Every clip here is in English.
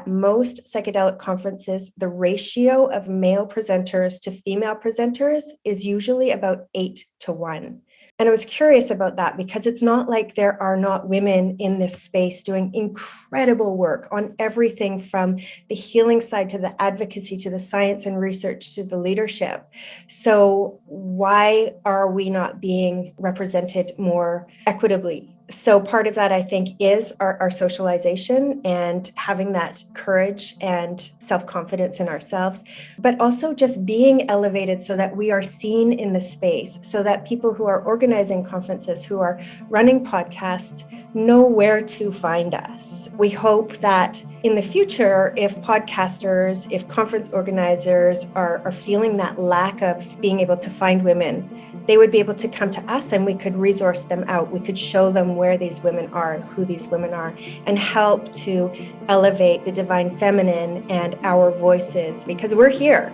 at most psychedelic conferences, the ratio of male presenters to female presenters is usually about 8-1. And I was curious about that because it's not like there are not women in this space doing incredible work on everything from the healing side to the advocacy to the science and research to the leadership. So why are we not being represented more equitably? So part of that, I think, is our socialization and having that courage and self-confidence in ourselves, but also just being elevated so that we are seen in the space, so that people who are organizing conferences, who are running podcasts, know where to find us. We hope that in the future, if podcasters, if conference organizers are feeling that lack of being able to find women, they would be able to come to us and we could resource them out. We could show them where these women are and who these women are and help to elevate the divine feminine and our voices because we're here.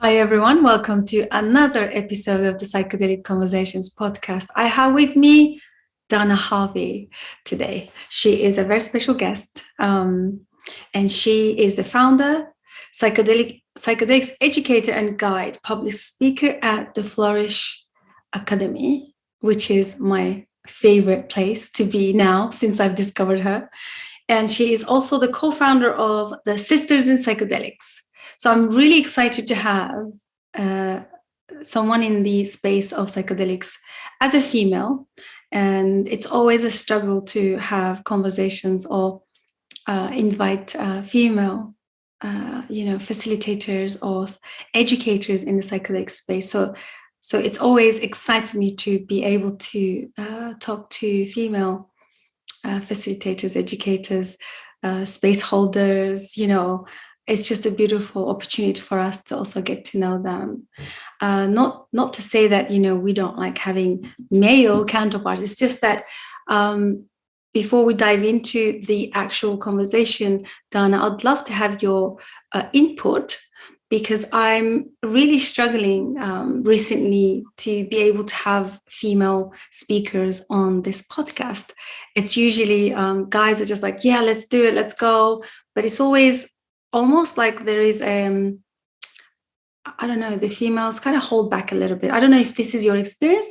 Hi everyone, welcome to another episode of the Psychedelic Conversations podcast. I have with me Donna Harvey today. She is a very special guest, and she is the founder, psychedelics educator and guide, public speaker at the Flourish Academy, which is my favorite place to be now since I've discovered her. And she is also the co-founder of the Sisters in Psychedelics. So I'm really excited to have someone in the space of psychedelics as a female. And it's always a struggle to have conversations or invite female, facilitators or educators in the psychedelic space. So it's always excites me to be able to talk to female facilitators, educators, space holders, it's just a beautiful opportunity for us to also get to know them. Not to say that, we don't like having male counterparts. It's just that before we dive into the actual conversation, Dana, I'd love to have your input because I'm really struggling recently to be able to have female speakers on this podcast. It's usually guys are just like, yeah, let's do it, let's go. But it's always almost like there is, I don't know, the females kind of hold back a little bit. I don't know if this is your experience,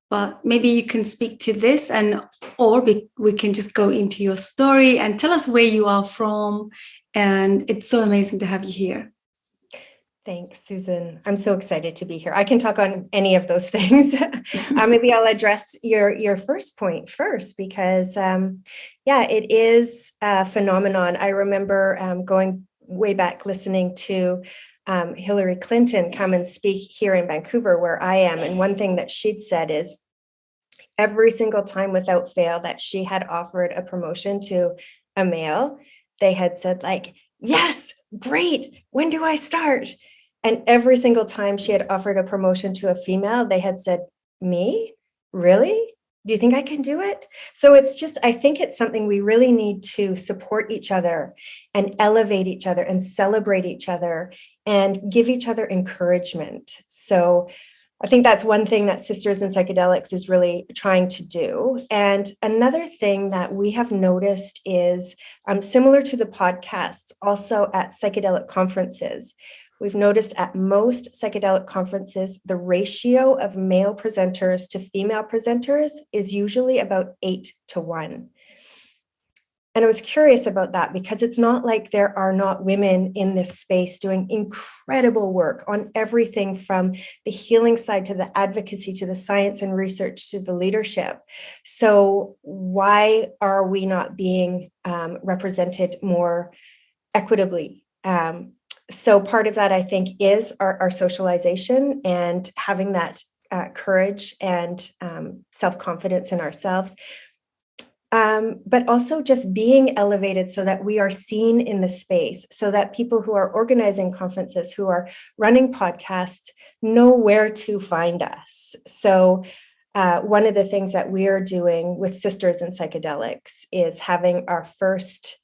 but maybe you can speak to this or we can just go into your story and tell us where you are from. And it's so amazing to have you here. Thanks, Susan. I'm so excited to be here. I can talk on any of those things. Maybe I'll address your first point first, because it is a phenomenon. I remember going way back listening to Hillary Clinton come and speak here in Vancouver, where I am. And one thing that she'd said is every single time without fail that she had offered a promotion to a male, they had said like, yes, great. When do I start? And every single time she had offered a promotion to a female, they had said, me? Really? Do you think I can do it? So it's just, I think it's something we really need to support each other and elevate each other and celebrate each other and give each other encouragement. So I think that's one thing that Sisters in Psychedelics is really trying to do. And another thing that we have noticed is similar to the podcasts, also at psychedelic conferences. We've noticed at most psychedelic conferences, the ratio of male presenters to female presenters is usually about 8-1. And I was curious about that because it's not like there are not women in this space doing incredible work on everything from the healing side to the advocacy to the science and research to the leadership. So why are we not being represented more equitably? So part of that, I think, is our socialization and having that courage and self-confidence in ourselves, but also just being elevated so that we are seen in the space, so that people who are organizing conferences, who are running podcasts, know where to find us. So one of the things that we are doing with Sisters in Psychedelics is having our first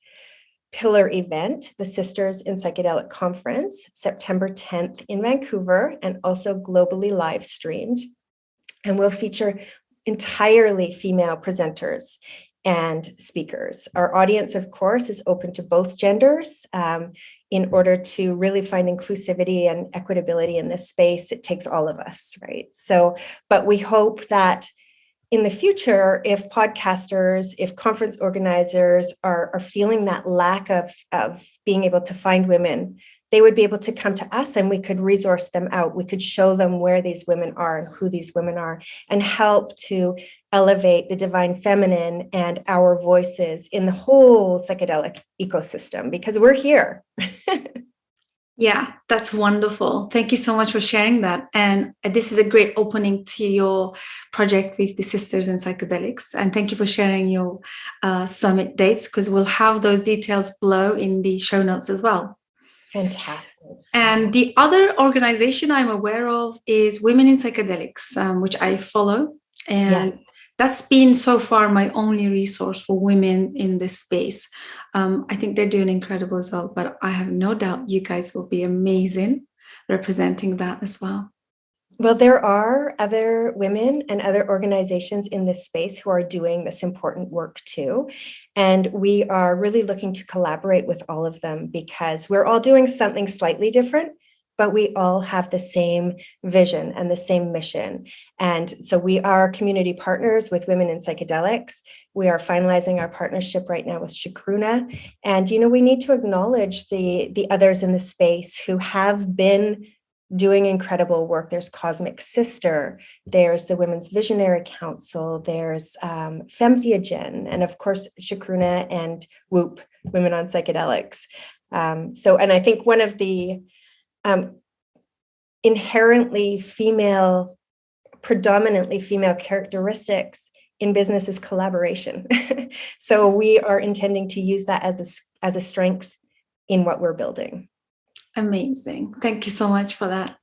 pillar event, the Sisters in Psychedelic Conference, September 10th in Vancouver, and also globally live streamed. And we'll feature entirely female presenters and speakers. Our audience, of course, is open to both genders. In order to really find inclusivity and equitability in this space, it takes all of us, right? So, but we hope that in the future, if podcasters, if conference organizers are feeling that lack of being able to find women, they would be able to come to us and we could resource them out. We could show them where these women are and who these women are, and help to elevate the divine feminine and our voices in the whole psychedelic ecosystem, because we're here. Yeah, that's wonderful. Thank you so much for sharing that. And this is a great opening to your project with the Sisters in Psychedelics. And thank you for sharing your summit dates, because we'll have those details below in the show notes as well. Fantastic. And the other organization I'm aware of is Women in Psychedelics, which I follow. And that's been so far my only resource for women in this space. I think they're doing incredible as well, but I have no doubt you guys will be amazing representing that as well. Well, there are other women and other organizations in this space who are doing this important work too. And we are really looking to collaborate with all of them, because we're all doing something slightly different, but we all have the same vision and the same mission. And so we are community partners with Women in Psychedelics. We are finalizing our partnership right now with Shakruna. And, we need to acknowledge the others in the space who have been doing incredible work. There's Cosmic Sister, there's the Women's Visionary Council, there's Entheogens, and of course, Shakruna and Whoop, Women on Psychedelics. And I think one of the inherently female, predominantly female characteristics in business is collaboration. So we are intending to use that as a strength in what we're building. Amazing. Thank you so much for that.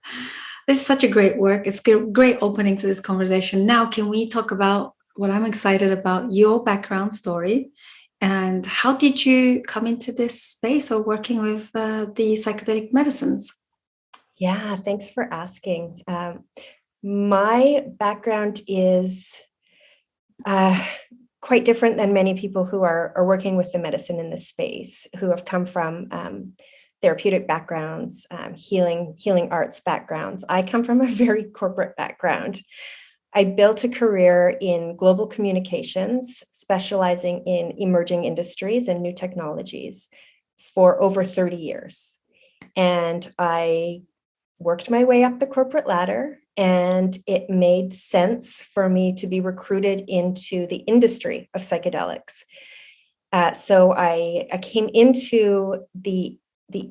This is such a great work. It's a great opening to this conversation. Now, can we talk about what I'm excited about, your background story, and how did you come into this space or working with the psychedelic medicines? Yeah, thanks for asking. My background is quite different than many people who are working with the medicine in this space, who have come from therapeutic backgrounds, healing arts backgrounds. I come from a very corporate background. I built a career in global communications, specializing in emerging industries and new technologies for over 30 years. And I worked my way up the corporate ladder, and it made sense for me to be recruited into the industry of psychedelics. So I came into the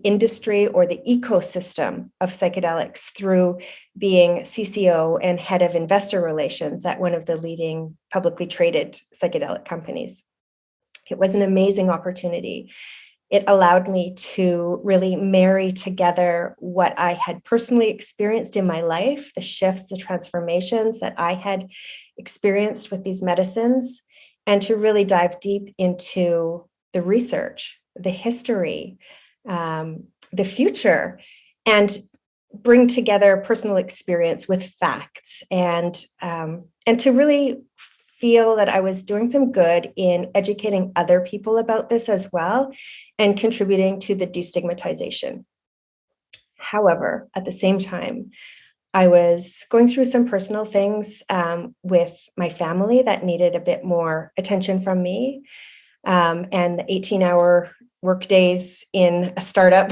industry or the ecosystem of psychedelics through being CCO and head of investor relations at one of the leading publicly traded psychedelic companies. It was an amazing opportunity. It allowed me to really marry together what I had personally experienced in my life, the shifts, the transformations that I had experienced with these medicines, and to really dive deep into the research, the history, the future, and bring together personal experience with facts, and to really feel that I was doing some good in educating other people about this as well, and contributing to the destigmatization. However, at the same time, I was going through some personal things with my family that needed a bit more attention from me. And the 18-hour work days in a startup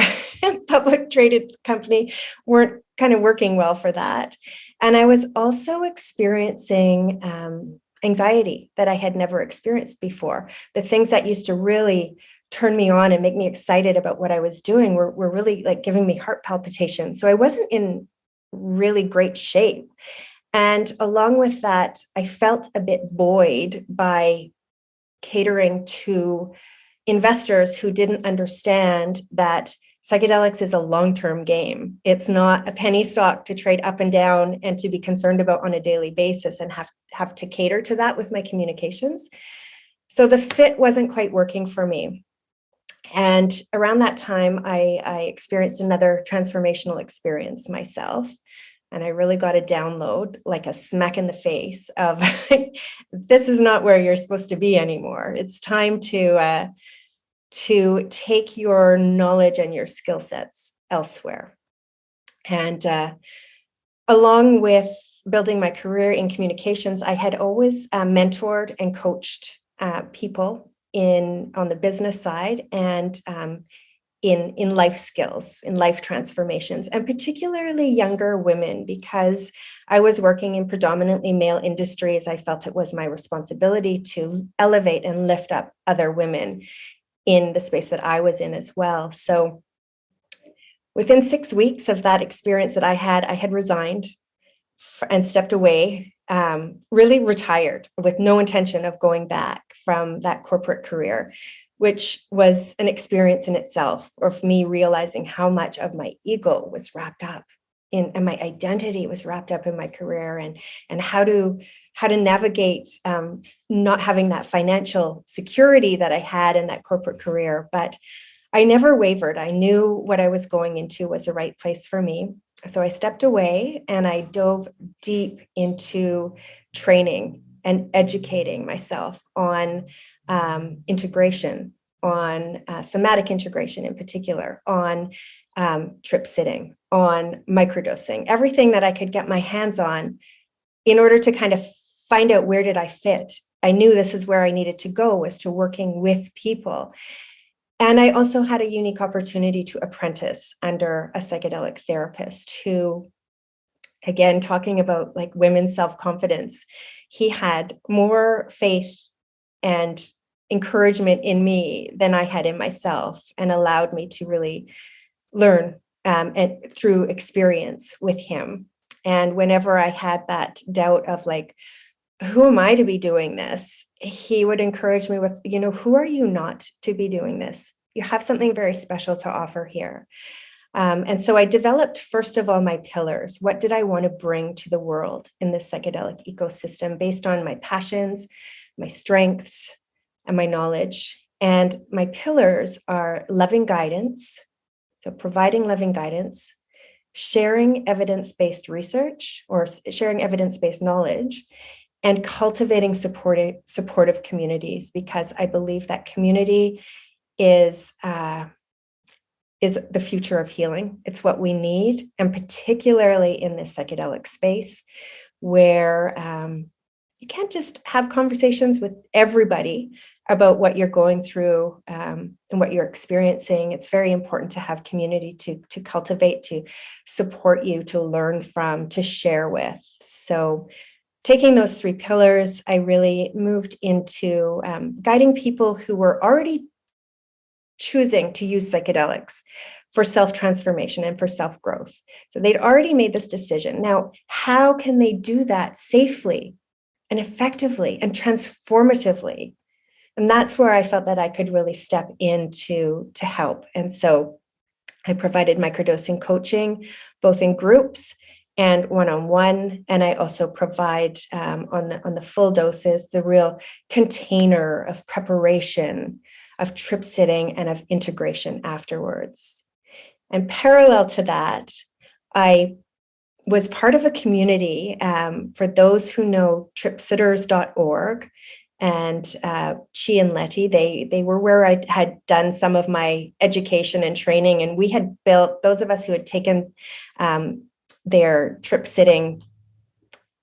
public traded company weren't kind of working well for that. And I was also experiencing anxiety that I had never experienced before. The things that used to really turn me on and make me excited about what I was doing were really like giving me heart palpitations. So I wasn't in really great shape. And along with that, I felt a bit buoyed by catering to investors who didn't understand that psychedelics is a long-term game. It's not a penny stock to trade up and down and to be concerned about on a daily basis, and have to cater to that with my communications. So the fit wasn't quite working for me. And around that time, I experienced another transformational experience myself. And I really got a download, like a smack in the face of, this is not where you're supposed to be anymore. It's time to take your knowledge and your skill sets elsewhere. And along with building my career in communications, I had always mentored and coached people on the business side, and in life skills, in life transformations, and particularly younger women, because I was working in predominantly male industries. I felt it was my responsibility to elevate and lift up other women in the space that I was in as well. So within 6 weeks of that experience that I had resigned and stepped away, really retired with no intention of going back from that corporate career, which was an experience in itself, of me realizing how much of my ego was wrapped up in, and my identity was wrapped up in my career, and how to navigate not having that financial security that I had in that corporate career. But I never wavered. I knew what I was going into was the right place for me. So I stepped away and I dove deep into training and educating myself on integration, on somatic integration in particular, on trip sitting, on microdosing, everything that I could get my hands on in order to kind of find out where did I fit. I knew this is where I needed to go, was to working with people. And I also had a unique opportunity to apprentice under a psychedelic therapist who, again, talking about like women's self-confidence, he had more faith and encouragement in me than I had in myself, and allowed me to really learn and through experience with him. And whenever I had that doubt of like, who am I to be doing this? He would encourage me with, who are you not to be doing this? You have something very special to offer here. And so I developed, first of all, my pillars. What did I want to bring to the world in this psychedelic ecosystem based on my passions, my strengths, and my knowledge? And my pillars are loving guidance. So providing loving guidance, sharing evidence-based research or sharing evidence-based knowledge, and cultivating supportive communities, because I believe that community is the future of healing. It's what we need, and particularly in this psychedelic space where you can't just have conversations with everybody about what you're going through and what you're experiencing. It's very important to have community to cultivate, to support you, to learn from, to share with. So taking those three pillars, I really moved into guiding people who were already choosing to use psychedelics for self-transformation and for self-growth. So they'd already made this decision. Now, how can they do that safely and effectively and transformatively? And that's where I felt that I could really step in to help. And so I provided microdosing coaching, both in groups and one-on-one. And I also provide on the full doses, the real container of preparation, of trip sitting, and of integration afterwards. And parallel to that, I was part of a community for those who know tripsitters.org. And Chi and Letty, they were where I had done some of my education and training. And we had built, those of us who had taken their trip sitting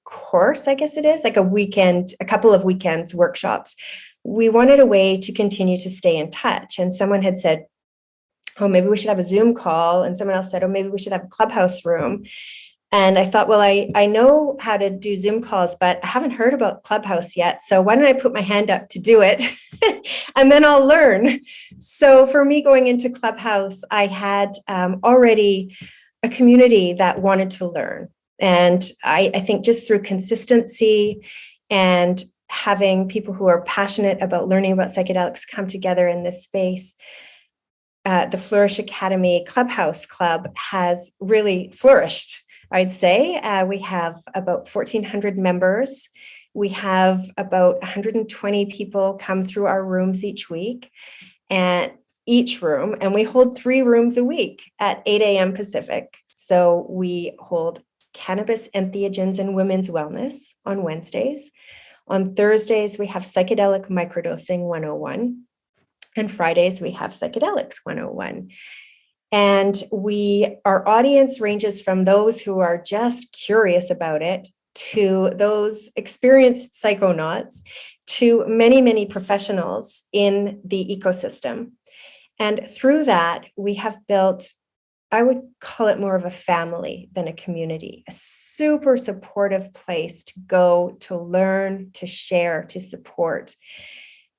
course, I guess it is, like a couple of weekends workshops. We wanted a way to continue to stay in touch. And someone had said, oh, maybe we should have a Zoom call. And someone else said, oh, maybe we should have a Clubhouse room. And I thought, well, I know how to do Zoom calls, but I haven't heard about Clubhouse yet. So why don't I put my hand up to do it? And then I'll learn. So for me going into Clubhouse, I had already a community that wanted to learn. And I think just through consistency and having people who are passionate about learning about psychedelics come together in this space. The Flourish Academy Clubhouse Club has really flourished, I'd say. We have about 1,400 members. We have about 120 people come through our rooms each week, and each room, and we hold 3 rooms a week at 8 a.m. Pacific. So we hold Cannabis, Entheogens, and Women's Wellness on Wednesdays. On Thursdays, we have Psychedelic Microdosing 101. And Fridays, we have Psychedelics 101. And our audience ranges from those who are just curious about it to those experienced psychonauts to many, many professionals in the ecosystem. And through that, we have built, I would call it more of a family than a community, a super supportive place to go, to learn, to share, to support.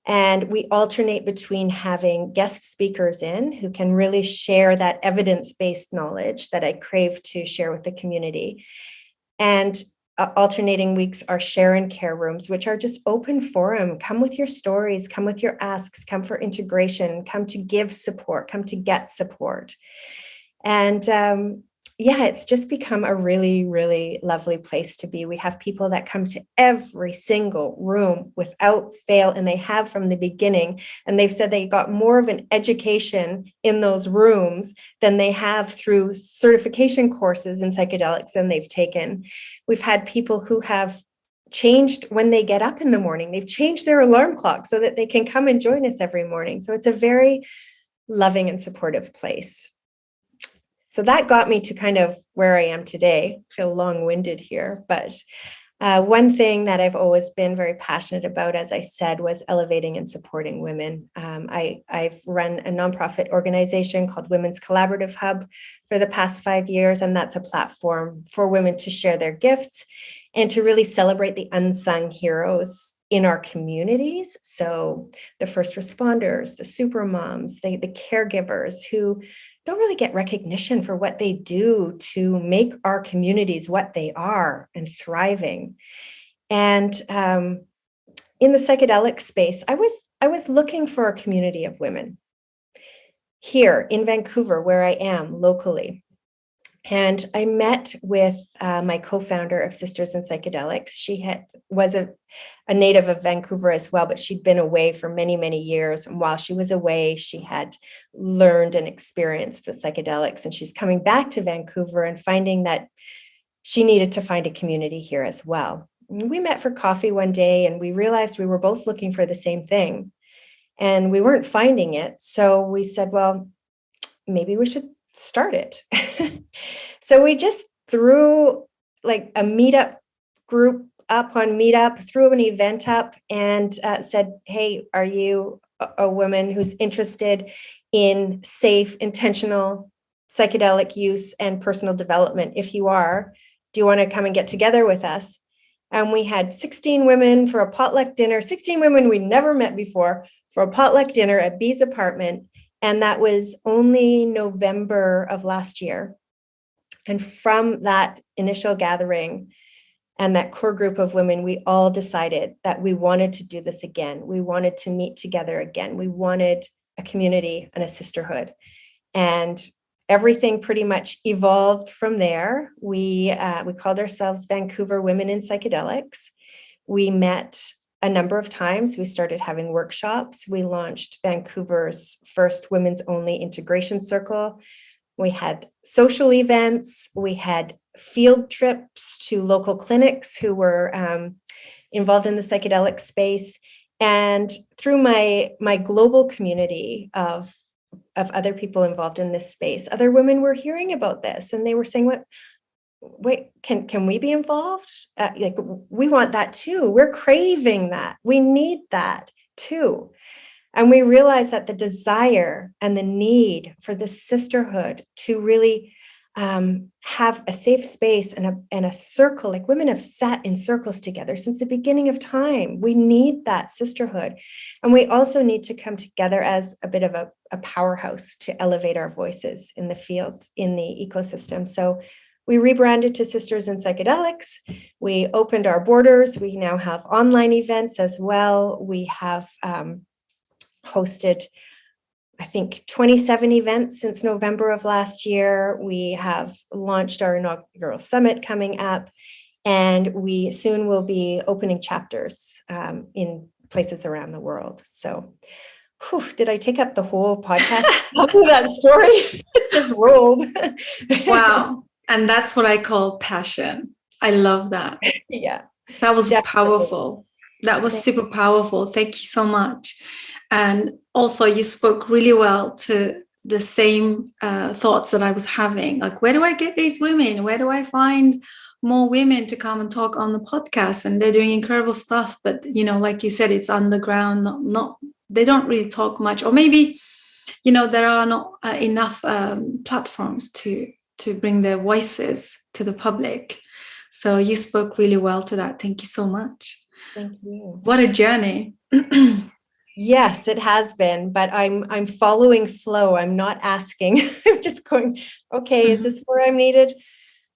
And we alternate between having guest speakers in who can really share that evidence-based knowledge that I crave to share with the community. And alternating weeks are share and care rooms, which are just open forum. Come with your stories, come with your asks, come for integration, come to give support, come to get support. And it's just become a really, really lovely place to be. We have people that come to every single room without fail, and they have from the beginning. And they've said they got more of an education in those rooms than they have through certification courses in psychedelics than they've taken. We've had people who have changed when they get up in the morning. They've changed their alarm clock so that they can come and join us every morning. So it's a very loving and supportive place. So that got me to kind of where I am today. I feel long-winded here, but one thing that I've always been very passionate about, as I said, was elevating and supporting women. I've run a nonprofit organization called Women's Collaborative Hub for the past 5 years, and that's a platform for women to share their gifts and to really celebrate the unsung heroes in our communities. So the first responders, the super moms, the caregivers who don't really get recognition for what they do to make our communities what they are and thriving. And in the psychedelic space, I was looking for a community of women here in Vancouver, where I am locally. And I met with my co-founder of Sisters in Psychedelics. She was a native of Vancouver as well, but she'd been away for many, many years. And while she was away, she had learned and experienced with psychedelics. And she's coming back to Vancouver and finding that she needed to find a community here as well. And we met for coffee one day, and we realized we were both looking for the same thing. And we weren't finding it. So we said, well, maybe we should start it. So we just threw like a meetup group up on Meetup, threw an event up and said, hey, are you a woman who's interested in safe, intentional psychedelic use and personal development? If you are, do you want to come and get together with us? And we had 16 women for a potluck dinner, 16 women we'd never met before for a potluck dinner at B's apartment. And that was only November of last year. And from that initial gathering and that core group of women, we all decided that we wanted to do this again. We wanted to meet together again. We wanted a community and a sisterhood. And everything pretty much evolved from there. We called ourselves Vancouver Women in Psychedelics. We met a number of times. We started having workshops. We launched Vancouver's first women's only integration circle. We had social events. We had field trips to local clinics who were involved in the psychedelic space. And through my global community of other people involved in this space, other women were hearing about this, and they were saying, wait, can we be involved? Like, we want that too. We're craving that. We need that too. And we realized that the desire and the need for this sisterhood to really have a safe space and a circle, like women have sat in circles together since the beginning of time. We need that sisterhood. And we also need to come together as a bit of a powerhouse to elevate our voices in the field, in the ecosystem. So we rebranded to Sisters in Psychedelics. We opened our borders. We now have online events as well. We have hosted, I think, 27 events since November of last year. We have launched our inaugural summit coming up, and we soon will be opening chapters in places around the world. So, did I take up the whole podcast? That story just rolled. Wow. And that's what I call passion. I love that. Yeah. That was Definitely. powerful. That was super powerful. Thank you so much. And also, you spoke really well to the same thoughts that I was having. Like, where do I get these women? Where do I find more women to come and talk on the podcast? And they're doing incredible stuff. But, like you said, it's underground. Not they don't really talk much. Or maybe, there are not enough platforms to bring their voices to the public. So you spoke really well to that. Thank you so much. Thank you. What a journey. Yes, it has been, but I'm following flow. I'm not asking. I'm just going, okay, is this where I'm needed?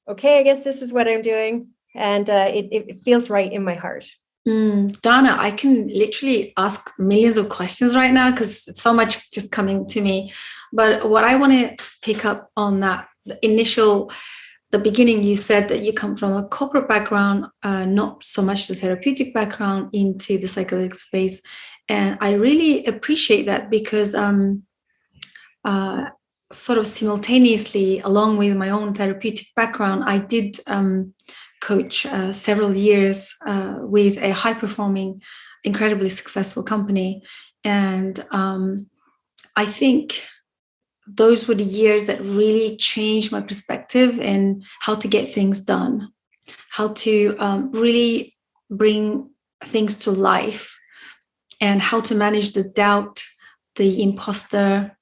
Okay, I guess this is what I'm doing. And it feels right in my heart. Dana, I can literally ask millions of questions right now because so much just coming to me. But what I want to pick up on that, the beginning, you said that you come from a corporate background, not so much the therapeutic background, into the psychedelic space. And I really appreciate that because sort of simultaneously, along with my own therapeutic background, I did coach several years with a high-performing, incredibly successful company. And I think those were the years that really changed my perspective in how to get things done, how to really bring things to life, and how to manage the doubt, the imposter.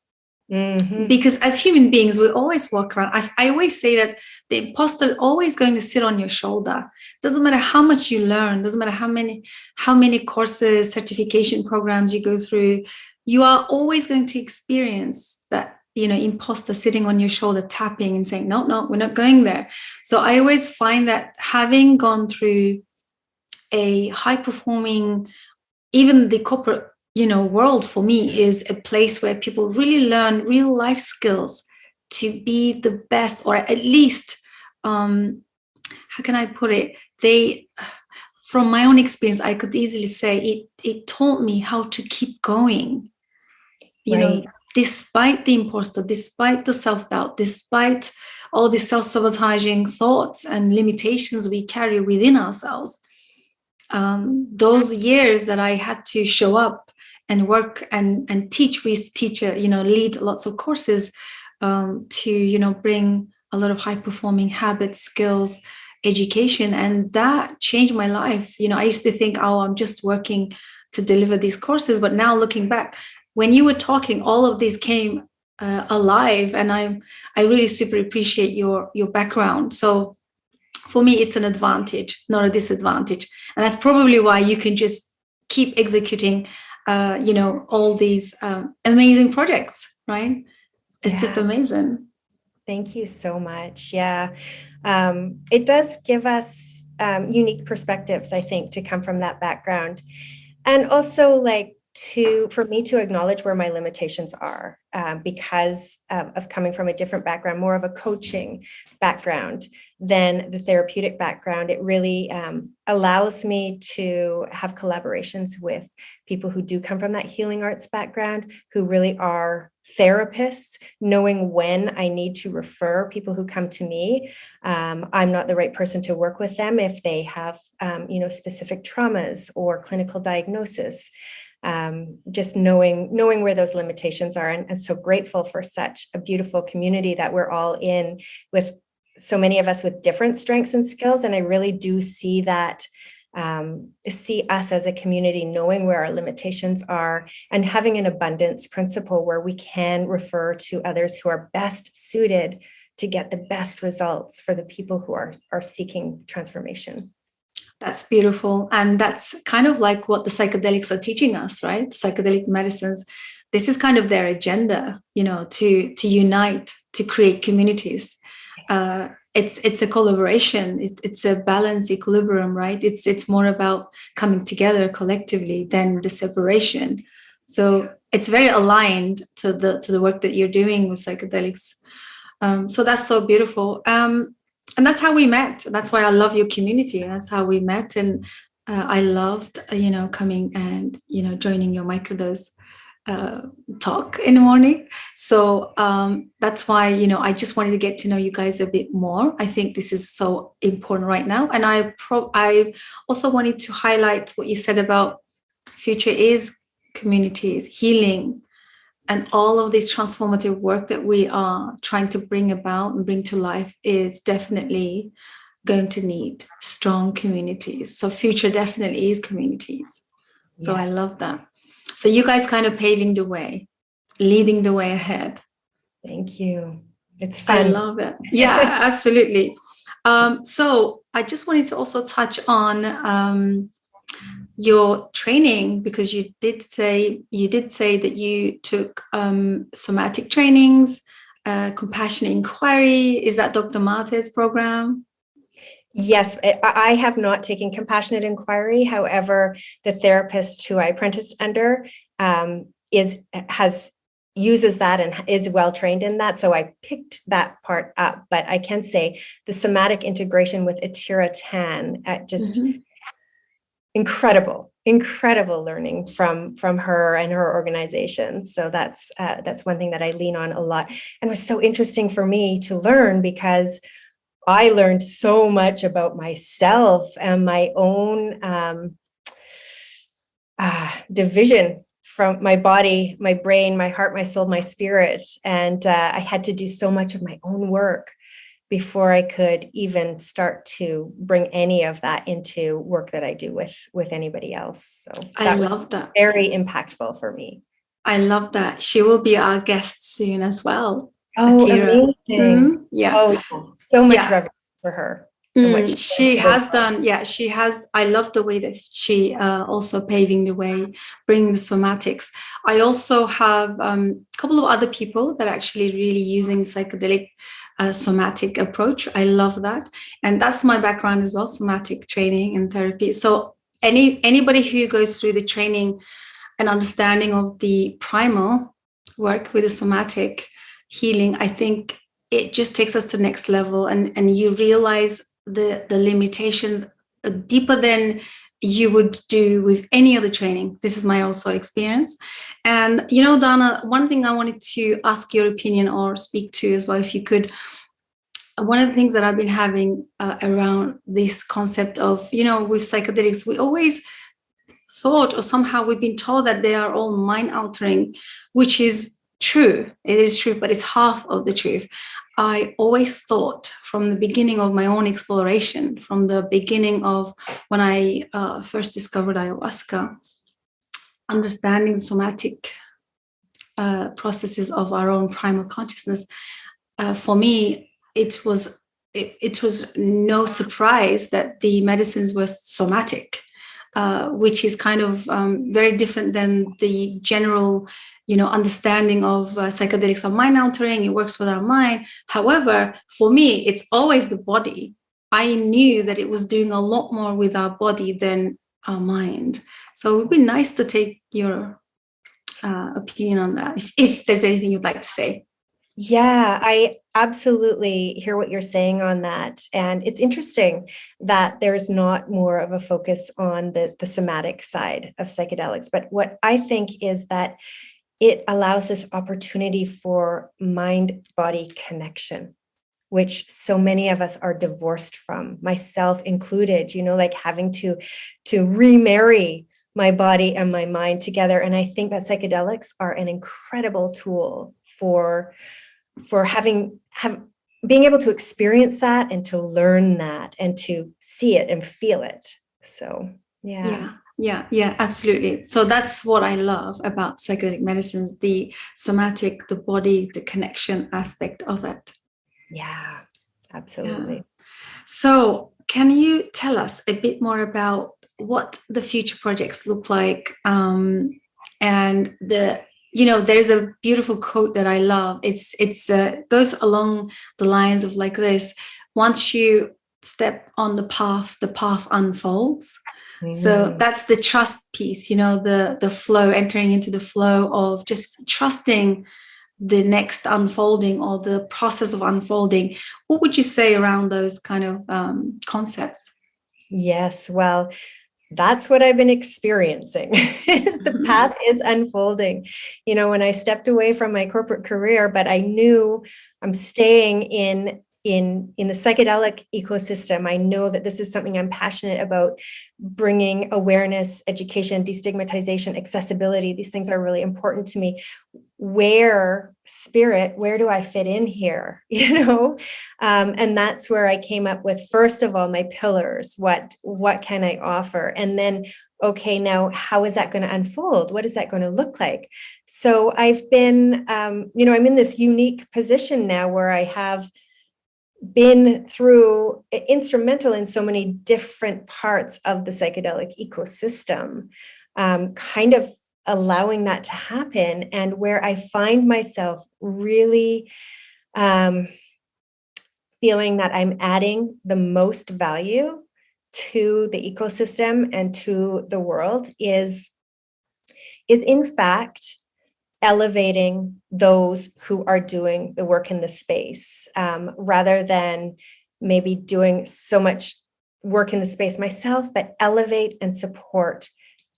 Mm-hmm. Because as human beings, we always walk around. I always say that the imposter is always going to sit on your shoulder. Doesn't matter how much you learn, doesn't matter how many courses, certification programs you go through, you are always going to experience that imposter sitting on your shoulder, tapping and saying, no, we're not going there. So I always find that having gone through a high-performing, even the corporate, world for me is a place where people really learn real life skills to be the best, or at least, how can I put it? From my own experience, I could easily say it taught me how to keep going, right. Despite the imposter, despite the self-doubt, despite all the self-sabotaging thoughts and limitations we carry within ourselves. Those years that I had to show up and work and teach, we used to teach, lead lots of courses to, bring a lot of high-performing habits, skills, education. And that changed my life. I used to think, I'm just working to deliver these courses. But now looking back, when you were talking, all of these came alive. And I really super appreciate your background. So for me, it's an advantage, not a disadvantage. And that's probably why you can just keep executing, all these amazing projects, right? It's just amazing. Thank you so much. Yeah. It does give us unique perspectives, I think, to come from that background. And also for me to acknowledge where my limitations are because of coming from a different background, more of a coaching background than the therapeutic background. It really allows me to have collaborations with people who do come from that healing arts background, who really are therapists, knowing when I need to refer people who come to me. I'm not the right person to work with them if they have, specific traumas or clinical diagnosis. Just knowing where those limitations are, and so grateful for such a beautiful community that we're all in, with so many of us with different strengths and skills. And I really do see that, see us as a community knowing where our limitations are and having an abundance principle where we can refer to others who are best suited to get the best results for the people who are seeking transformation. That's beautiful. And that's kind of like what the psychedelics are teaching us, right? Psychedelic medicines. This is kind of their agenda, to unite, to create communities. Yes. it's a collaboration. It's a balanced equilibrium, right? It's more about coming together collectively than the separation. So it's very aligned to the work that you're doing with psychedelics. So that's so beautiful. And that's how we met. That's why I love your community. That's how we met. And I loved, coming and, joining your microdose talk in the morning. So that's why, I just wanted to get to know you guys a bit more. I think this is so important right now. And I also wanted to highlight what you said about future is communities, healing, and all of this transformative work that we are trying to bring about and bring to life is definitely going to need strong communities. So future definitely is communities. So yes. I love that. So you guys kind of paving the way, leading the way ahead. Thank you. It's fun. I love it. Yeah, absolutely. So I just wanted to also touch on your training, because you did say that you took somatic trainings, compassionate inquiry. Is that Dr. Mate's program? Yes, I have not taken compassionate inquiry. However, the therapist who I apprenticed under uses that and is well trained in that. So I picked that part up. But I can say the somatic integration with Atira Tan, just incredible learning from her and her organization. So that's one thing that I lean on a lot, and was so interesting for me to learn, because I learned so much about myself and my own division from my body, my brain, my heart, my soul, my spirit. And I had to do so much of my own work before I could even start to bring any of that into work that I do with anybody else. So I love that. Very impactful for me. I love that. She will be our guest soon as well. Oh, amazing. Mm-hmm. Yeah. Oh, so much reverence for her. She has done. Yeah, she has. I love the way that she also paving the way, bringing the somatics. I also have a couple of other people that are actually really using psychedelic somatic approach. I love that. And that's my background as well, somatic training and therapy. So anybody who goes through the training and understanding of the primal work with the somatic healing, I think it just takes us to the next level, and you realize the limitations deeper than you would do with any other training. This is my also experience. And, Dana, one thing I wanted to ask your opinion or speak to as well, if you could. One of the things that I've been having around this concept of, with psychedelics, we always thought, or somehow we've been told, that they are all mind altering, which is true. It is true, but it's half of the truth. I always thought from the beginning of my own exploration, from the beginning of when I first discovered ayahuasca, understanding somatic processes of our own primal consciousness, for me, it was no surprise that the medicines were somatic, which is kind of very different than the general, understanding of psychedelics are mind altering. It works with our mind. However, for me, it's always the body. I knew that it was doing a lot more with our body than our mind. So it would be nice to take your opinion on that, if there's anything you'd like to say. Yeah, I absolutely hear what you're saying on that. And it's interesting that there's not more of a focus on the somatic side of psychedelics. But what I think is that it allows this opportunity for mind-body connection, which so many of us are divorced from, myself included, like having to remarry my body and my mind together. And I think that psychedelics are an incredible tool for being able to experience that and to learn that and to see it and feel it. So, yeah, absolutely. So that's what I love about psychedelic medicines, the somatic, the body, the connection aspect of it. Yeah, absolutely. Yeah. So can you tell us a bit more about what the future projects look like? And there's a beautiful quote that I love. It's goes along the lines of like this: once you step on the path unfolds. So that's the trust piece, the flow, entering into the flow of just trusting the next unfolding or the process of unfolding. What would you say around those kind of concepts? Yes, well, that's what I've been experiencing. Is the path is unfolding. When I stepped away from my corporate career, but I knew I'm staying in the psychedelic ecosystem. I know that this is something I'm passionate about, bringing awareness, education, destigmatization, accessibility. These things are really important to me. Where do I fit in here? And that's where I came up with, first of all, my pillars. What can I offer? And then, okay, now how is that going to unfold? What is that going to look like? So I've been, I'm in this unique position now where I have been instrumental in so many different parts of the psychedelic ecosystem, kind of allowing that to happen, and where I find myself really feeling that I'm adding the most value to the ecosystem and to the world is in fact elevating those who are doing the work in the space, rather than maybe doing so much work in the space myself, but elevate and support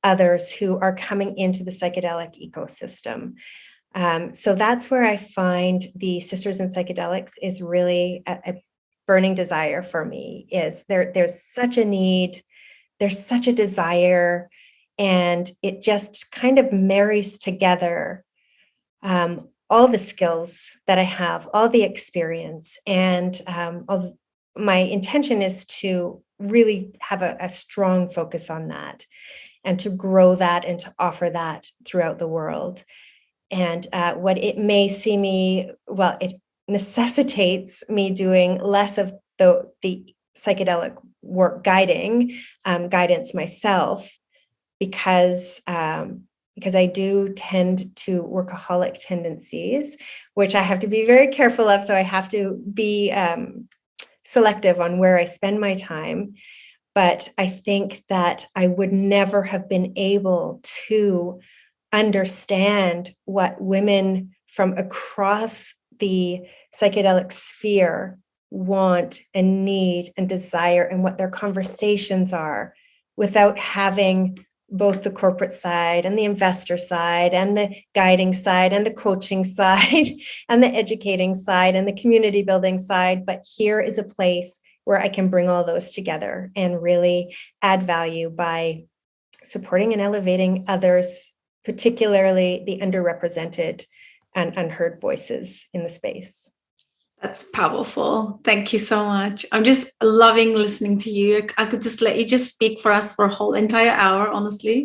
others who are coming into the psychedelic ecosystem. So that's where I find the Sisters in Psychedelics is really a burning desire for me. Is there's such a need, there's such a desire, and it just kind of marries together all the skills that I have, all the experience, and my intention is to really have a strong focus on that, and to grow that and to offer that throughout the world. And what it may see me, well, it necessitates me doing less of the psychedelic work guidance myself, because I do tend to workaholic tendencies, which I have to be very careful of. So I have to be selective on where I spend my time. But I think that I would never have been able to understand what women from across the psychedelic sphere want and need and desire, and what their conversations are, without having both the corporate side and the investor side and the guiding side and the coaching side and the educating side and the community building side. But here is a place where I can bring all those together and really add value by supporting and elevating others, particularly the underrepresented and unheard voices in the space. That's powerful. Thank you so much. I'm just loving listening to you. I could just let you just speak for us for a whole entire hour, honestly.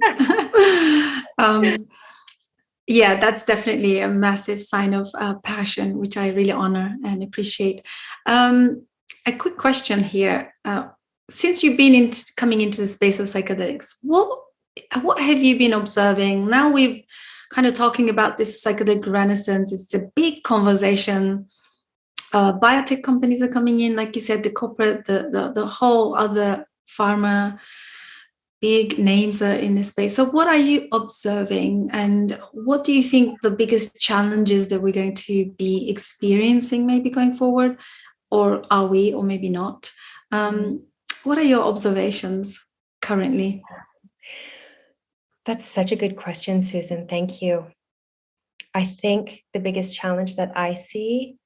Yeah, that's definitely a massive sign of passion, which I really honor and appreciate. A quick question here. Since you've been coming into the space of psychedelics, what have you been observing? Now we've kind of talking about this psychedelic renaissance. It's a big conversation. Biotech companies are coming in, like you said, the corporate, the whole other pharma, big names are in the space. So what are you observing, and what do you think the biggest challenges that we're going to be experiencing maybe going forward, or are we, or maybe not? What are your observations currently? That's such a good question, Susan. Thank you. I think the biggest challenge that I see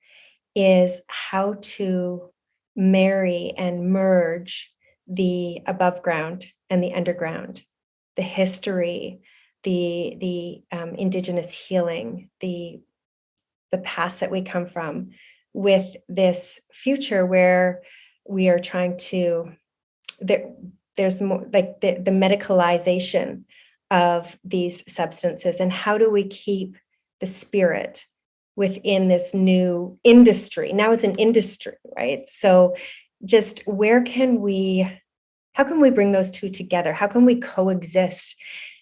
is how to marry and merge the above ground and the underground, the history, the Indigenous healing, the past that we come from, with this future where we are trying to, there's more like the medicalization of these substances, and how do we keep the spirit within this new industry? Now it's an industry, right? So just how can we bring those two together? How can we coexist?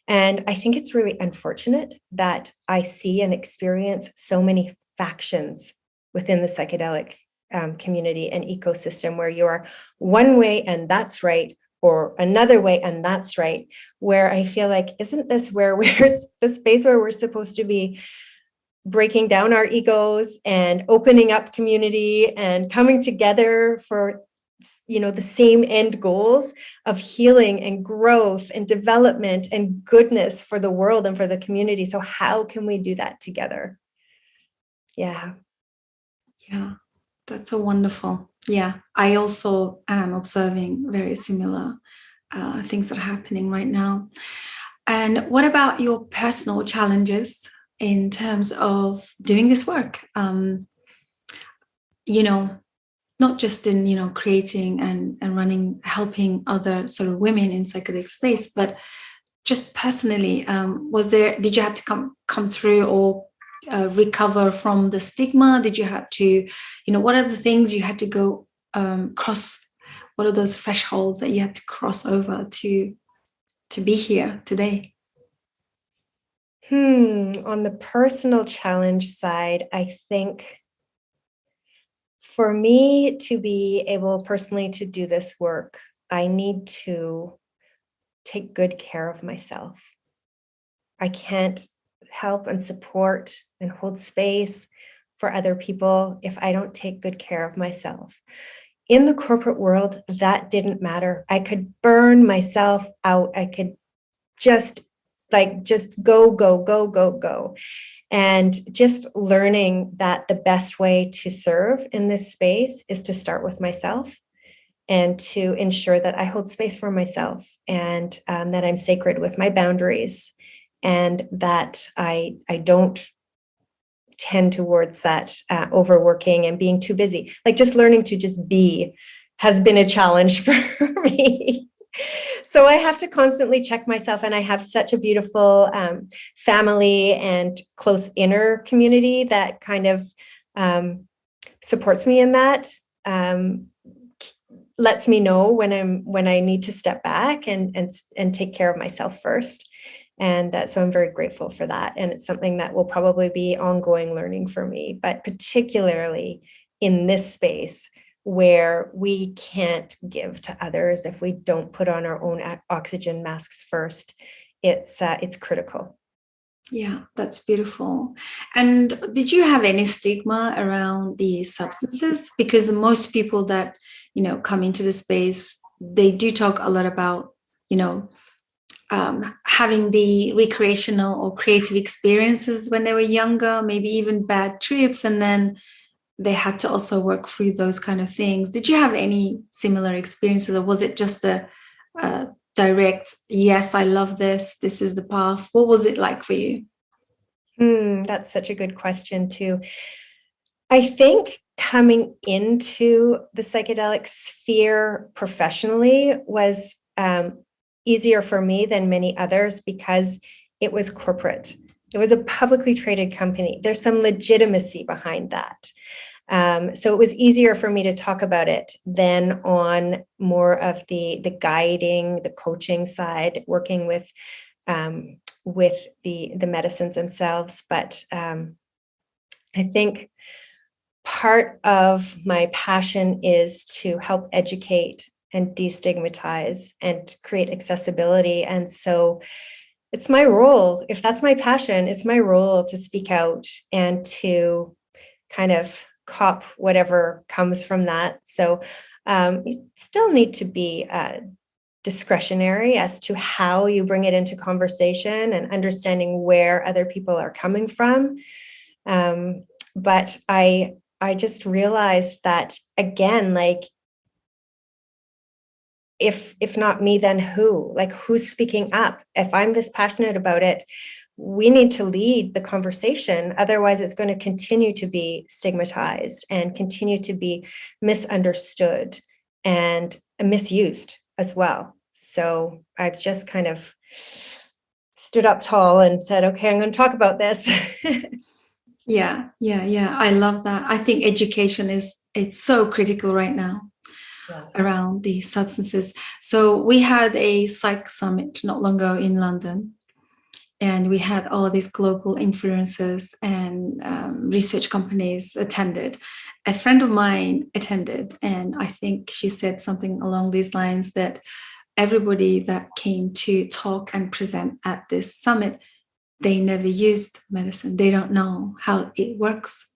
And I think it's really unfortunate that I see and experience so many factions within the psychedelic community and ecosystem where you are one way and that's right, or another way and that's right, where I feel like, isn't this where we're the space where we're supposed to be breaking down our egos and opening up community and coming together for, the same end goals of healing and growth and development and goodness for the world and for the community. So how can we do that together? Yeah. Yeah, that's so wonderful. Yeah, I also am observing very similar things that are happening right now. And what about your personal challenges in terms of doing this work? Not just in, creating and running, helping other sort of women in psychedelic space, but just personally, did you have to come through or recover from the stigma? Did you have to, what are the things you had to go cross? What are those thresholds that you had to cross over to be here today? On the personal challenge side, I think for me to be able personally to do this work, I need to take good care of myself. I can't help and support and hold space for other people if I don't take good care of myself. In the corporate world, that didn't matter. I could burn myself out. I could just go. And just learning that the best way to serve in this space is to start with myself and to ensure that I hold space for myself and that I'm sacred with my boundaries and that I don't tend towards that overworking and being too busy. Like just learning to just be has been a challenge for me. So I have to constantly check myself, and I have such a beautiful family and close inner community that kind of supports me in that, lets me know when I need to step back and take care of myself first. And so I'm very grateful for that. And it's something that will probably be ongoing learning for me, but particularly in this space where we can't give to others if we don't put on our own oxygen masks first. It's critical. Yeah, that's beautiful. And did you have any stigma around the substances? Because most people that, come into the space, they do talk a lot about, having the recreational or creative experiences when they were younger, maybe even bad trips, and then they had to also work through those kind of things. Did you have any similar experiences, or was it just a direct, yes, I love this, this is the path? What was it like for you? That's such a good question too. I think coming into the psychedelic sphere professionally was easier for me than many others because it was corporate. It was a publicly traded company. There's some legitimacy behind that. So it was easier for me to talk about it than on more of the guiding, the coaching side, working with the medicines themselves. But I think part of my passion is to help educate and destigmatize and create accessibility. And so it's my role, if that's my passion, it's my role to speak out and to kind of cop whatever comes from that. So you still need to be discretionary as to how you bring it into conversation and understanding where other people are coming from. But I just realized that, again, like, if not me, then who? Like, who's speaking up? If I'm this passionate about it, we need to lead the conversation. Otherwise, it's going to continue to be stigmatized and continue to be misunderstood and misused as well. So I've just kind of stood up tall and said, okay, I'm going to talk about this. Yeah. I love that. I think education it's so critical right now. Yes. Around these substances. So we had a Psych Summit not long ago in London. And we had all these global influencers and research companies attended. A friend of mine attended, and I think she said something along these lines that everybody that came to talk and present at this summit, they never used medicine. They don't know how it works,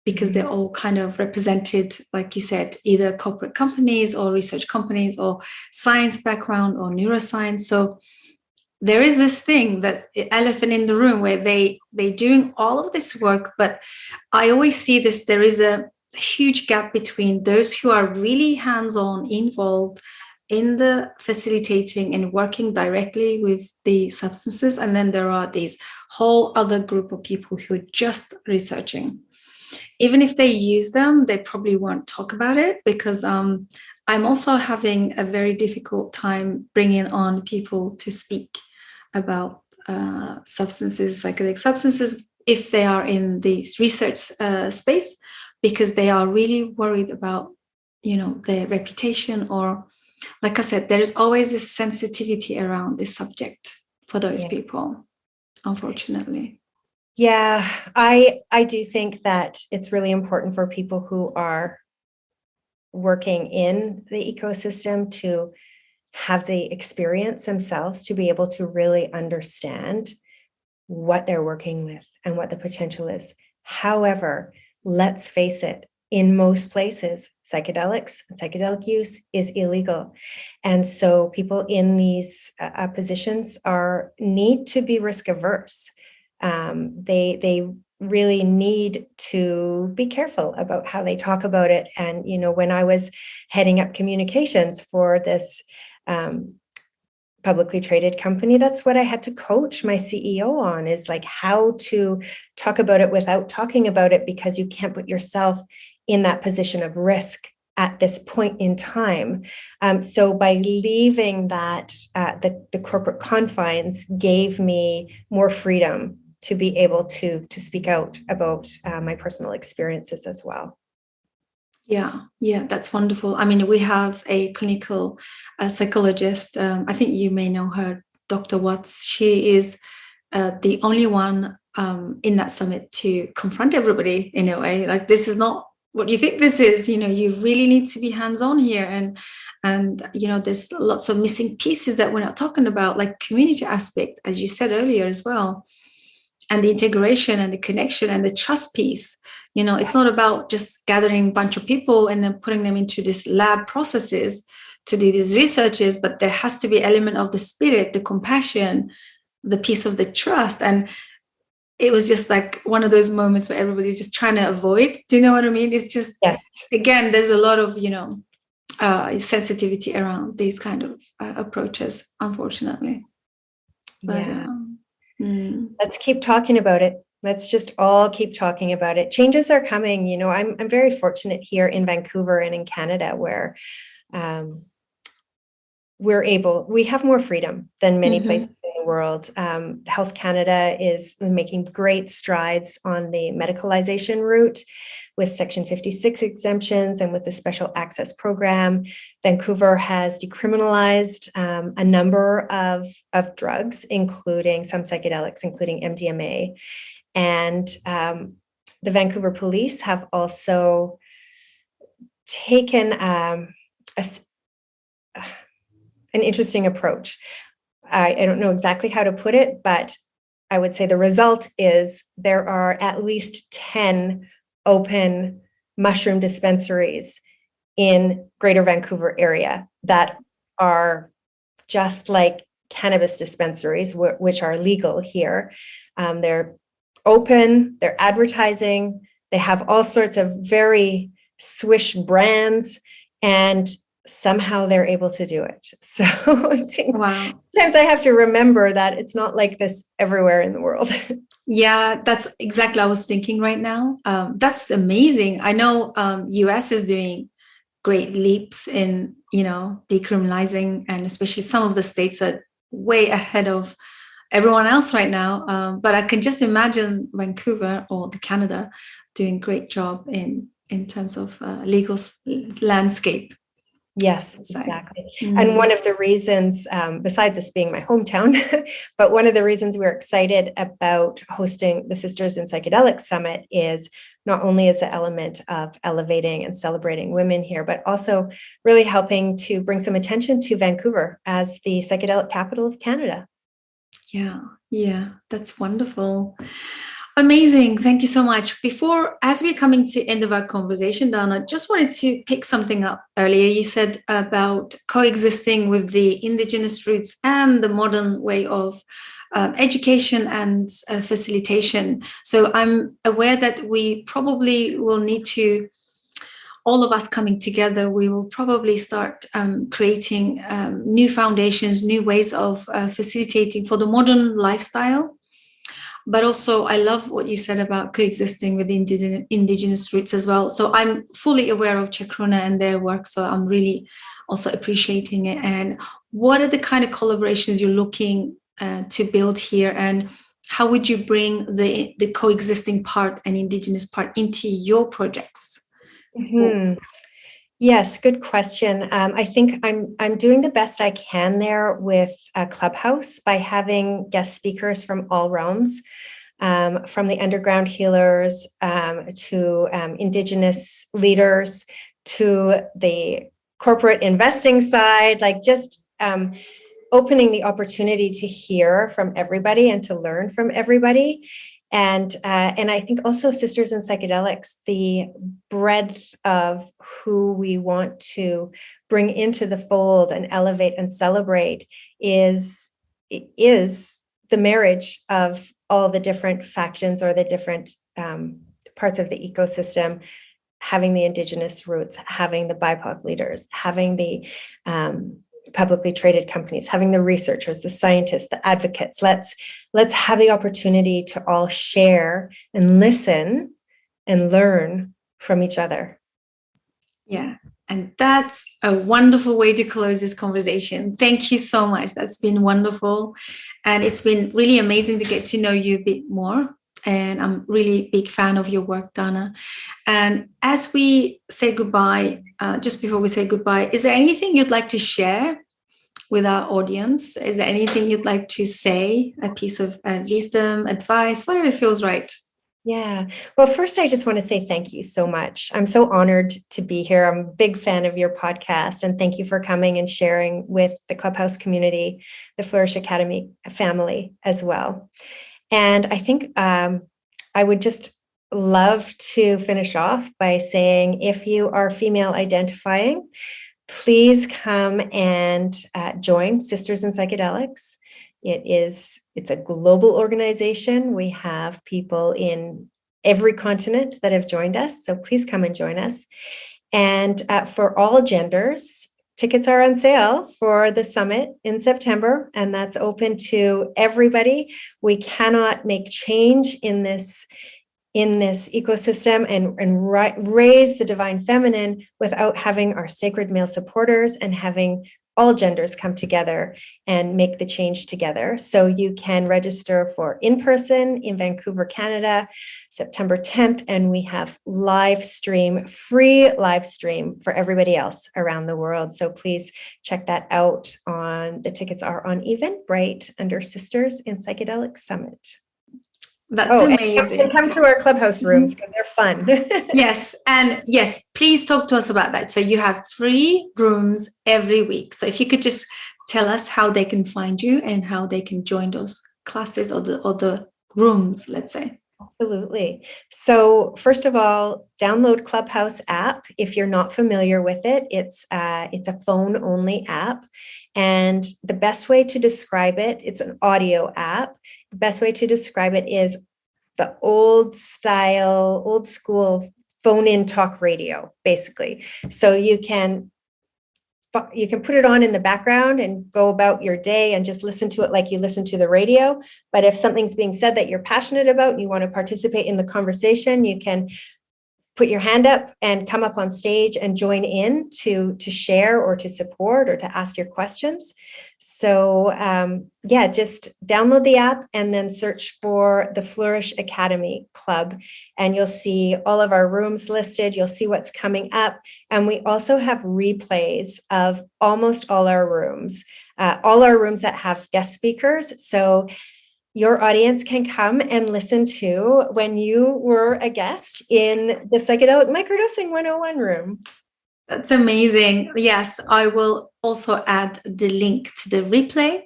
because they're all kind of represented, like you said, either corporate companies or research companies or science background or neuroscience. So there is this thing, that's elephant in the room, where they're doing all of this work, but I always see this, there is a huge gap between those who are really hands-on involved in the facilitating and working directly with the substances, and then there are these whole other group of people who are just researching. Even if they use them, they probably won't talk about it, because I'm also having a very difficult time bringing on people to speak about substances, psychedelic substances, if they are in this research space, because they are really worried about, their reputation, or, like I said, there is always this sensitivity around this subject for those people, unfortunately. Yeah, I do think that it's really important for people who are working in the ecosystem to have the experience themselves, to be able to really understand what they're working with and what the potential is. However, let's face it, in most places, psychedelics and psychedelic use is illegal. And so people in these positions need to be risk averse. They really need to be careful about how they talk about it. And, when I was heading up communications for this publicly traded company, that's what I had to coach my CEO on, is like how to talk about it without talking about it, because you can't put yourself in that position of risk at this point in time. So by leaving that, the corporate confines gave me more freedom to be able to speak out about my personal experiences as well. Yeah, that's wonderful. I mean, we have a clinical psychologist. I think you may know her, Dr. Watts. She is the only one in that summit to confront everybody in a way. Like, this is not what you think this is. You really need to be hands-on here, and there's lots of missing pieces that we're not talking about, like community aspect, as you said earlier as well, and the integration and the connection and the trust piece. It's not about just gathering a bunch of people and then putting them into this lab processes to do these researches, but there has to be an element of the spirit, the compassion, the piece of the trust. And it was just like one of those moments where everybody's just trying to avoid. Do you know what I mean? It's just, again, there's a lot of, sensitivity around these kind of approaches, unfortunately. But, let's keep talking about it. Let's just all keep talking about it. Changes are coming. I'm very fortunate here in Vancouver and in Canada, where we have more freedom than many places in the world. Health Canada is making great strides on the medicalization route with Section 56 exemptions and with the Special Access Program. Vancouver has decriminalized a number of drugs, including some psychedelics, including MDMA. And the Vancouver police have also taken an interesting approach. I don't know exactly how to put it, but I would say the result is there are at least 10 open mushroom dispensaries in Greater Vancouver area that are just like cannabis dispensaries, which are legal here. They're open, they're advertising, they have all sorts of very swish brands, and somehow they're able to do it. So I think sometimes I have to remember that it's not like this everywhere in the world. Yeah, that's exactly what I was thinking right now. That's amazing. I know US is doing great leaps in, decriminalizing, and especially some of the states are way ahead of everyone else right now. But I can just imagine Vancouver or the Canada doing a great job in terms of legal landscape. Yes, So, exactly. And one of the reasons, besides this being my hometown, but one of the reasons we're excited about hosting the Sisters in Psychedelics Summit is not only is the element of elevating and celebrating women here, but also really helping to bring some attention to Vancouver as the psychedelic capital of Canada. Yeah, that's wonderful. Amazing. Thank you so much. As we're coming to the end of our conversation, Dana, just wanted to pick something up earlier. You said about coexisting with the Indigenous roots and the modern way of education and facilitation. So I'm aware that we probably will need to, all of us coming together, we will probably start creating new foundations, new ways of facilitating for the modern lifestyle. But also, I love what you said about coexisting with Indigenous roots as well. So I'm fully aware of Chacruna and their work. So I'm really also appreciating it. And what are the kind of collaborations you're looking to build here? And how would you bring the coexisting part and Indigenous part into your projects? Mm-hmm. Yes, good question. I think I'm doing the best I can there with Clubhouse by having guest speakers from all realms, from the underground healers to Indigenous leaders to the corporate investing side, like just opening the opportunity to hear from everybody and to learn from everybody. And I think also Sisters in Psychedelics, the breadth of who we want to bring into the fold and elevate and celebrate is the marriage of all the different factions or the different parts of the ecosystem, having the Indigenous roots, having the BIPOC leaders, having the publicly traded companies, having the researchers, the scientists, the advocates. Let's have the opportunity to all share and listen and learn from each other. Yeah, and that's a wonderful way to close this conversation. Thank you so much. That's been wonderful. And it's been really amazing to get to know you a bit more. And I'm really a big fan of your work, Dana. And as we say goodbye, just before we say goodbye, is there anything you'd like to share with our audience? Is there anything you'd like to say, a piece of wisdom, advice, whatever feels right? Yeah. Well, first, I just want to say thank you so much. I'm so honored to be here. I'm a big fan of your podcast, and thank you for coming and sharing with the Clubhouse community, the Flourish Academy family as well. And I think I would just love to finish off by saying, if you are female identifying, please come and join Sisters in Psychedelics. It's a global organization. We have people in every continent that have joined us. So please come and join us. And for all genders, tickets are on sale for the summit in September, and that's open to everybody. We cannot make change in this ecosystem and raise the divine feminine without having our sacred male supporters and having all genders come together and make the change together. So you can register for in-person in Vancouver, Canada, September 10th, and we have free live stream for everybody else around the world. So please check that out. The tickets are on Eventbrite under Sisters in Psychedelic Summit. That's amazing. And come to our Clubhouse rooms because they're fun. Yes. And yes, please talk to us about that. So you have 3 rooms every week. So if you could just tell us how they can find you and how they can join those classes or the rooms, let's say. Absolutely. So first of all, download Clubhouse app. If you're not familiar with it, it's a phone only app. And the best way to describe it, it's an audio app. The best way to describe it is the old school phone-in talk radio, basically. So you can put it on in the background and go about your day and just listen to it like you listen to the radio. But if something's being said that you're passionate about and you want to participate in the conversation, you can put your hand up and come up on stage and join in to share or to support or to ask your questions. So just download the app and then search for the Flourish Academy Club, and you'll see all of our rooms listed. You'll see what's coming up. And we also have replays of almost all our rooms that have guest speakers. So your audience can come and listen to when you were a guest in the Psychedelic Microdosing 101 room. That's amazing. Yes, I will also add the link to the replay,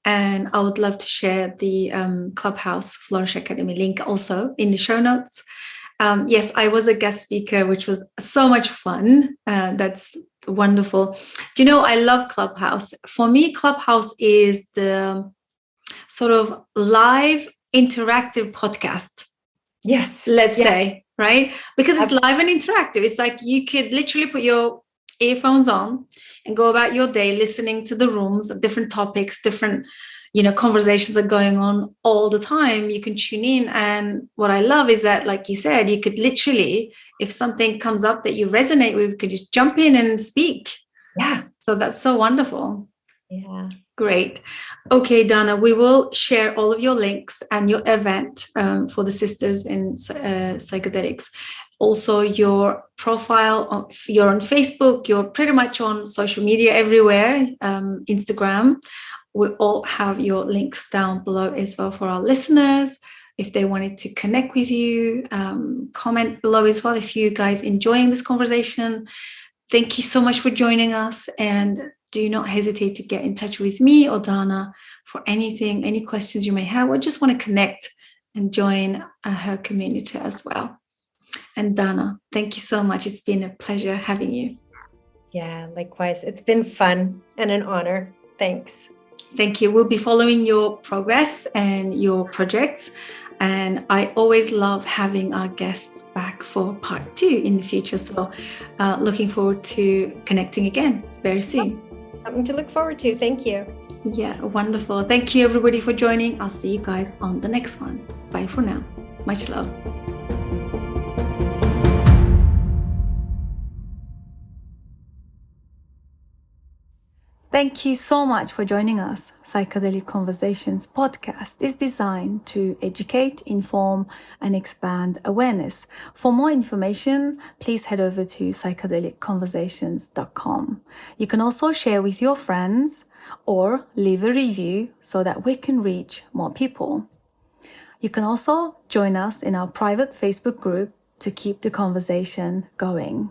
and I would love to share the Clubhouse Flourish Academy link also in the show notes. Yes, I was a guest speaker, which was so much fun. That's wonderful. Do you know, I love Clubhouse. For me, Clubhouse is the sort of live interactive podcast. Yes. Let's say, right? Because it's live and interactive. It's like you could literally put your earphones on and go about your day listening to the rooms, different topics, different, conversations are going on all the time. You can tune in. And what I love is that, like you said, you could literally, if something comes up that you resonate with, you could just jump in and speak. Yeah. So that's so wonderful. Yeah. Great. Okay, Dana, we will share all of your links and your event for the Sisters in Psychedelics. Also, your profile, you're on Facebook, you're pretty much on social media everywhere, Instagram. We all have your links down below as well for our listeners. If they wanted to connect with you, comment below as well if you guys enjoying this conversation. Thank you so much for joining us, and do not hesitate to get in touch with me or Dana for anything, any questions you may have, or just want to connect and join her community as well. And Dana, thank you so much. It's been a pleasure having you. Yeah, likewise. It's been fun and an honor. Thanks. Thank you. We'll be following your progress and your projects. And I always love having our guests back for part 2 in the future. So looking forward to connecting again very soon. Something to look forward to. Thank you. Yeah, wonderful. Thank you everybody for joining. I'll see you guys on the next one. Bye for now. Much love. Thank you so much for joining us. Psychedelic Conversations podcast is designed to educate, inform, and expand awareness. For more information, please head over to psychedelicconversations.com. You can also share with your friends or leave a review so that we can reach more people. You can also join us in our private Facebook group to keep the conversation going.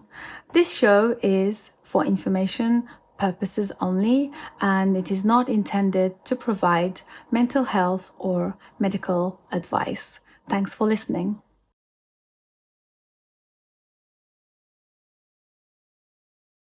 This show is for information purposes only, and it is not intended to provide mental health or medical advice. Thanks for listening.